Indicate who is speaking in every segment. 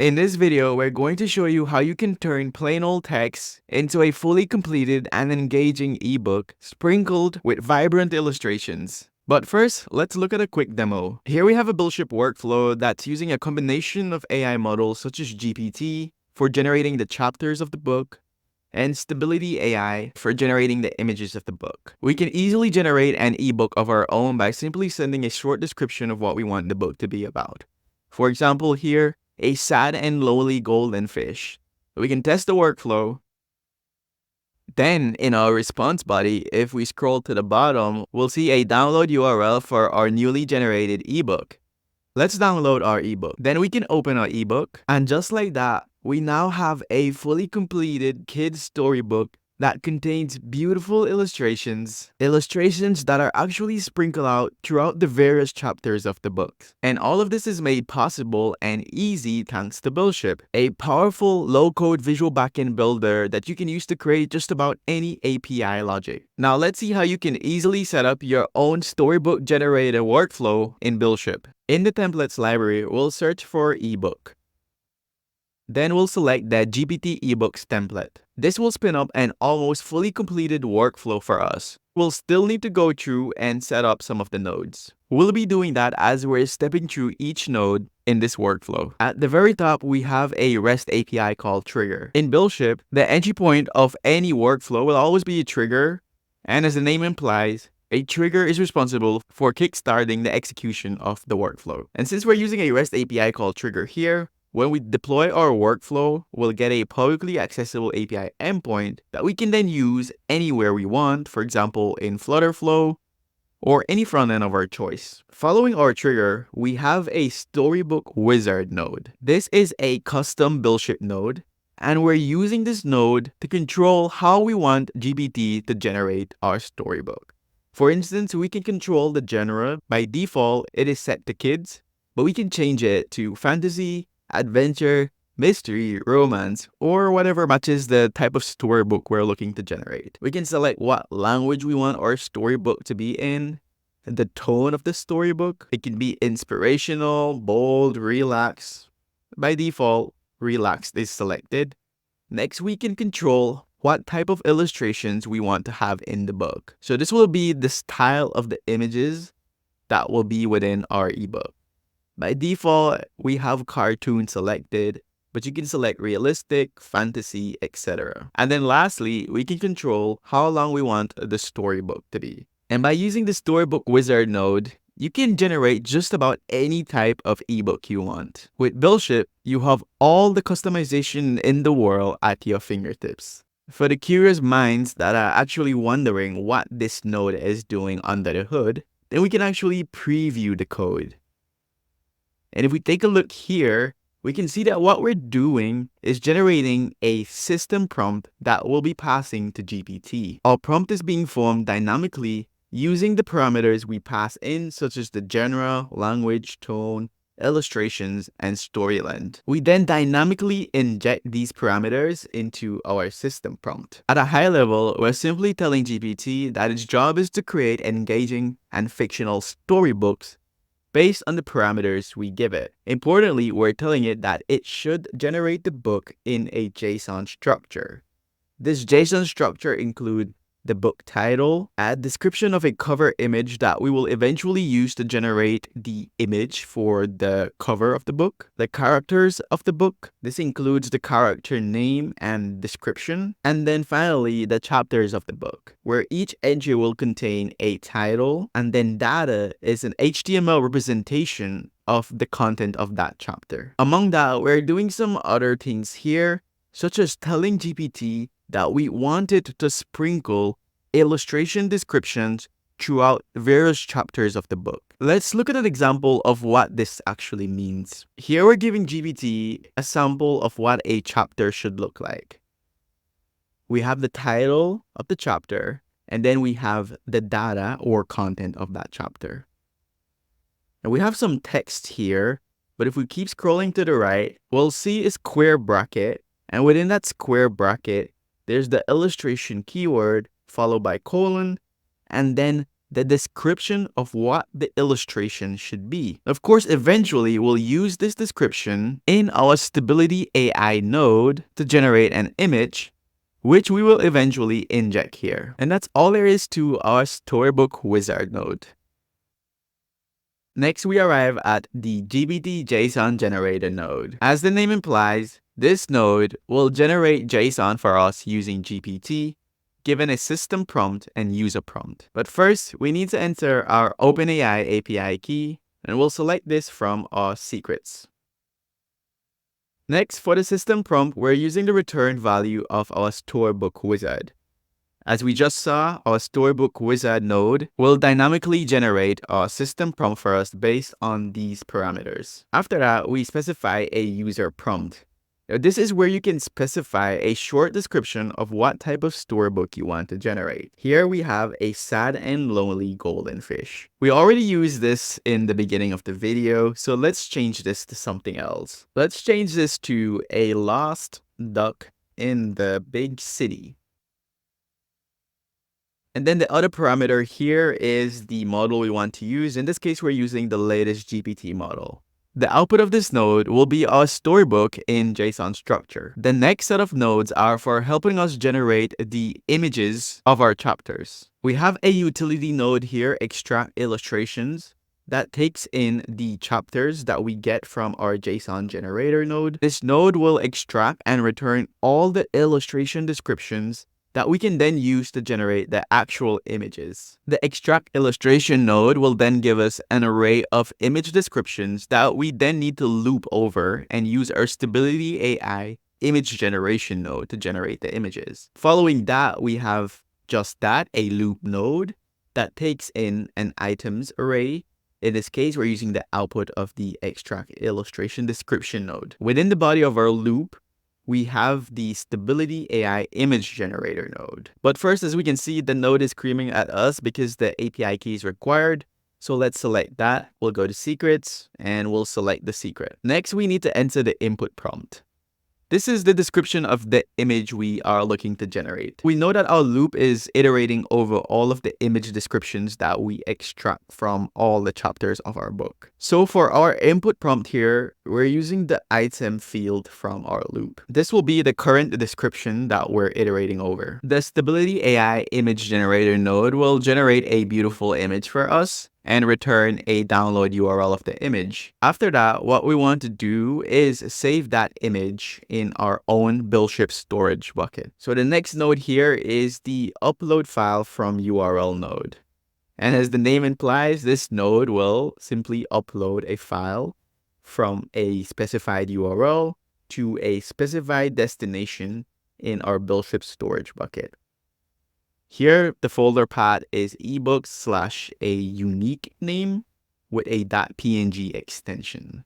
Speaker 1: In this video, we're going to show you how you can turn plain old text into a fully completed and engaging ebook sprinkled with vibrant illustrations. But first, let's look at a quick demo. Here we have a BuildShip workflow that's using a combination of AI models such as GPT for generating the chapters of the book and Stability AI for generating the images of the book. We can easily generate an ebook of our own by simply sending a short description of what we want the book to be about. For example, here, a sad and lonely golden fish. We can test the workflow. Then, in our response body, if we scroll to the bottom, we'll see a download URL for our newly generated ebook. Let's download our ebook. Then we can open our ebook, and just like that, we now have a fully completed kids storybook that contains beautiful illustrations that are actually sprinkled out throughout the various chapters of the book. And all of this is made possible and easy thanks to BuildShip, a powerful low-code visual backend builder that you can use to create just about any API logic. Now let's see how you can easily set up your own storybook generator workflow in BuildShip. In the templates library, we'll search for ebook. Then we'll select the GPT eBooks template. This will spin up an almost fully completed workflow for us. We'll still need to go through and set up some of the nodes. We'll be doing that as we're stepping through each node in this workflow. At the very top, we have a REST API called trigger. In BuildShip, the entry point of any workflow will always be a trigger, and as the name implies, a trigger is responsible for kickstarting the execution of the workflow. And since we're using a REST API called trigger here, when we deploy our workflow, we'll get a publicly accessible API endpoint that we can then use anywhere we want, for example, in Flutterflow or any front end of our choice. Following our trigger, we have a Storybook wizard node. This is a custom BuildShip node, and we're using this node to control how we want GPT to generate our storybook. For instance, we can control the genre. By default, it is set to kids, but we can change it to fantasy, adventure, mystery, romance, or whatever matches the type of storybook we're looking to generate. We can select what language we want our storybook to be in, the tone of the storybook. It can be inspirational, bold, relaxed. By default, relaxed is selected. Next, we can control what type of illustrations we want to have in the book. So this will be the style of the images that will be within our ebook. By default, we have cartoon selected, but you can select realistic, fantasy, etc. And then lastly, we can control how long we want the storybook to be. And by using the Storybook wizard node, you can generate just about any type of ebook you want. With BuildShip, you have all the customization in the world at your fingertips. For the curious minds that are actually wondering what this node is doing under the hood, then we can actually preview the code. And if we take a look here, we can see that what we're doing is generating a system prompt that will be passing to GPT. Our prompt is being formed dynamically using the parameters we pass in, such as the genre, language, tone, illustrations, and story length. We then dynamically inject these parameters into our system prompt. At a high level, we're simply telling GPT that its job is to create engaging and fictional storybooks based on the parameters we give it. Importantly, we're telling it that it should generate the book in a JSON structure. This JSON structure includes the book title, a description of a cover image that we will eventually use to generate the image for the cover of the book, the characters of the book. This includes the character name and description, and then finally the chapters of the book, where each entry will contain a title, and then data is an HTML representation of the content of that chapter. Among that, we're doing some other things here, such as telling GPT that we wanted to sprinkle illustration descriptions throughout various chapters of the book. Let's look at an example of what this actually means. Here we're giving GPT a sample of what a chapter should look like. We have the title of the chapter, and then we have the data or content of that chapter. And we have some text here, but if we keep scrolling to the right, we'll see a square bracket, and within that square bracket, there's the illustration keyword followed by colon, and then the description of what the illustration should be. Of course, eventually we'll use this description in our Stability AI node to generate an image, which we will eventually inject here. And that's all there is to our Storybook wizard node. Next, we arrive at the GPT JSON generator node. As the name implies, this node will generate JSON for us using GPT, given a system prompt and user prompt. But first, we need to enter our OpenAI API key, and we'll select this from our secrets. Next, for the system prompt, we're using the return value of our Storybook wizard. As we just saw, our Storybook wizard node will dynamically generate our system prompt for us based on these parameters. After that, we specify a user prompt. Now, this is where you can specify a short description of what type of storybook you want to generate. Here we have a sad and lonely golden fish. We already used this in the beginning of the video, so let's change this to something else. Let's change this to a lost duck in the big city. And then the other parameter here is the model we want to use. In this case, we're using the latest GPT model. The output of this node will be our storybook in JSON structure. The next set of nodes are for helping us generate the images of our chapters. We have a utility node here, extract illustrations, that takes in the chapters that we get from our JSON generator node. This node will extract and return all the illustration descriptions that we can then use to generate the actual images. The extract illustration node will then give us an array of image descriptions that we then need to loop over and use our Stability AI image generation node to generate the images. Following that, we have just that, a loop node that takes in an items array. In this case, we're using the output of the extract illustration description node. Within the body of our loop, we have the Stability AI image generator node. But first, as we can see, the node is screaming at us because the API key is required. So let's select that. We'll go to secrets and we'll select the secret. Next, we need to enter the input prompt. This is the description of the image we are looking to generate. We know that our loop is iterating over all of the image descriptions that we extract from all the chapters of our book. So for our input prompt here, we're using the item field from our loop. This will be the current description that we're iterating over. The Stability AI image generator node will generate a beautiful image for us and return a download URL of the image. After that, what we want to do is save that image in our own BuildShip storage bucket. So the next node here is the upload file from URL node. And as the name implies, this node will simply upload a file from a specified URL to a specified destination in our BuildShip storage bucket. Here, the folder path is eBooks / a unique name with a .png extension.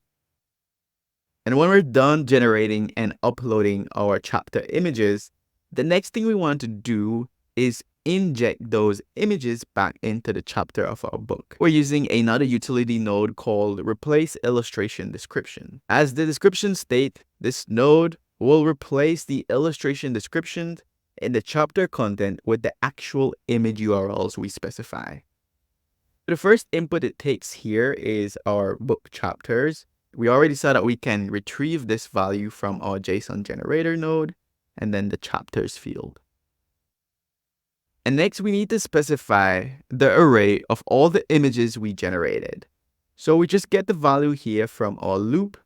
Speaker 1: And when we're done generating and uploading our chapter images, the next thing we want to do is inject those images back into the chapter of our book. We're using another utility node called replace illustration description. As the description states, this node will replace the illustration description in the chapter content with the actual image URLs we specify. The first input it takes here is our book chapters. We already saw that we can retrieve this value from our JSON generator node and then the chapters field. And next we need to specify the array of all the images we generated. So we just get the value here from our loop,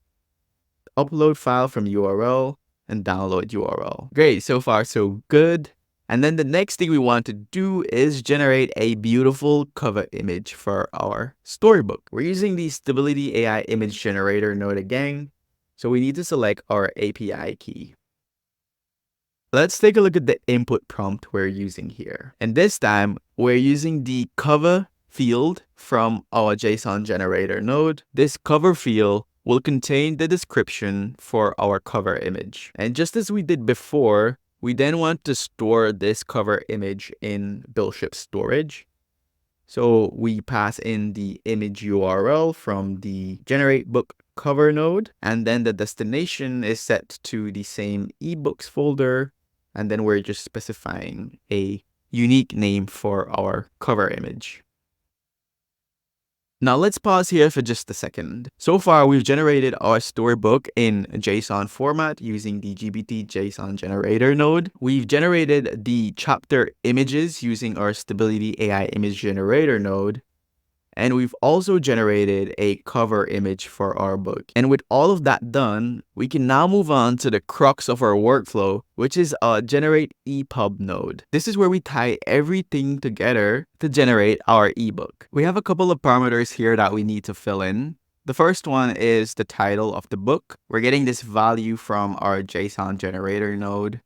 Speaker 1: upload file from URL, and download URL. Great, so far so good. And then the next thing we want to do is generate a beautiful cover image for our storybook. We're using the Stability AI image generator node again, so we need to select our API key. Let's take a look at the input prompt we're using here. And this time, we're using the cover field from our JSON generator node. This cover field will contain the description for our cover image. And just as we did before, we then want to store this cover image in BuildShip storage. So we pass in the image URL from the generate book cover node, and then the destination is set to the same eBooks folder. And then we're just specifying a unique name for our cover image. Now let's pause here for just a second. So far, we've generated our storybook in JSON format using the GPT JSON generator node. We've generated the chapter images using our Stability AI image generator node. And we've also generated a cover image for our book. And with all of that done, we can now move on to the crux of our workflow, which is a generate EPUB node. This is where we tie everything together to generate our ebook. We have a couple of parameters here that we need to fill in. The first one is the title of the book. We're getting this value from our JSON generator node,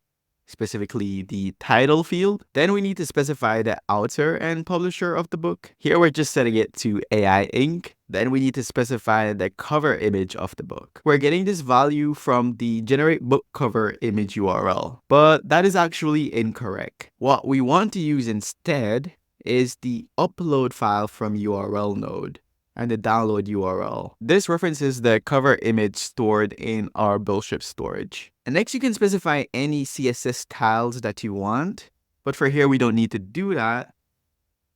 Speaker 1: specifically the title field. Then we need to specify the author and publisher of the book. Here we're just setting it to AI Inc. Then we need to specify the cover image of the book. We're getting this value from the generate book cover image URL, but that is actually incorrect. What we want to use instead is the upload file from URL node and the download URL. This references the cover image stored in our BuildShip storage. And next, you can specify any CSS styles that you want, but for here, we don't need to do that.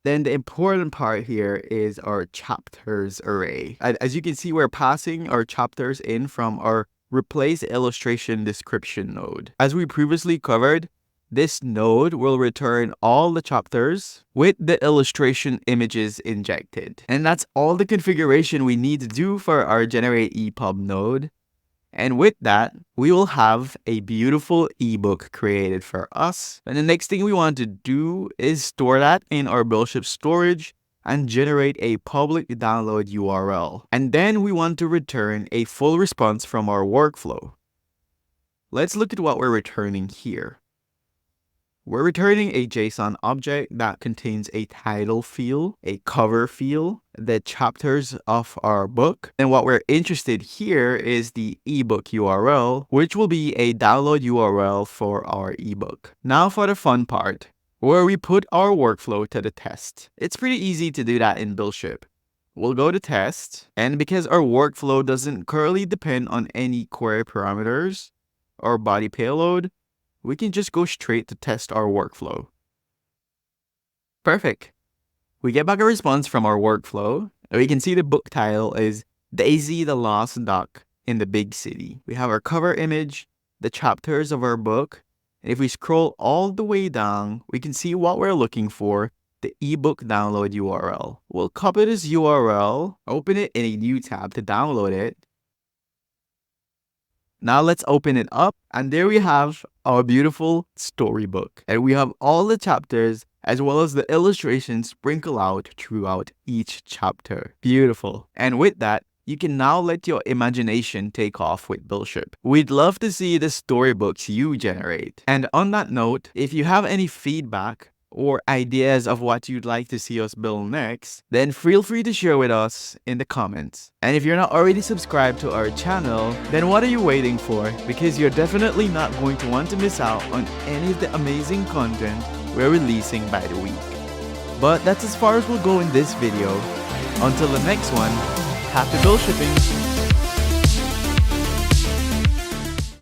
Speaker 1: Then the important part here is our chapters array. As you can see, we're passing our chapters in from our replace illustration description node. As we previously covered, this node will return all the chapters with the illustration images injected. And that's all the configuration we need to do for our generate EPUB node. And with that, we will have a beautiful ebook created for us. And the next thing we want to do is store that in our BuildShip storage and generate a public download URL. And then we want to return a full response from our workflow. Let's look at what we're returning here. We're returning a JSON object that contains a title field, a cover field, the chapters of our book. And what we're interested here is the ebook URL, which will be a download URL for our ebook. Now for the fun part, where we put our workflow to the test. It's pretty easy to do that in BuildShip. We'll go to test, and because our workflow doesn't currently depend on any query parameters or body payload, we can just go straight to test our workflow. Perfect. We get back a response from our workflow. We can see the book title is Daisy the Lost Duck in the Big City. We have our cover image, the chapters of our book. And if we scroll all the way down, we can see what we're looking for, the ebook download URL. We'll copy this URL, open it in a new tab to download it. Now let's open it up, and there we have our beautiful storybook. And we have all the chapters as well as the illustrations sprinkled out throughout each chapter. Beautiful. And with that, you can now let your imagination take off with BuildShip. We'd love to see the storybooks you generate. And on that note, if you have any feedback or ideas of what you'd like to see us build next, then feel free to share with us in the comments. And if you're not already subscribed to our channel, then what are you waiting for? Because you're definitely not going to want to miss out on any of the amazing content we're releasing by the week. But that's as far as we'll go in this video. Until the next one, happy build shipping!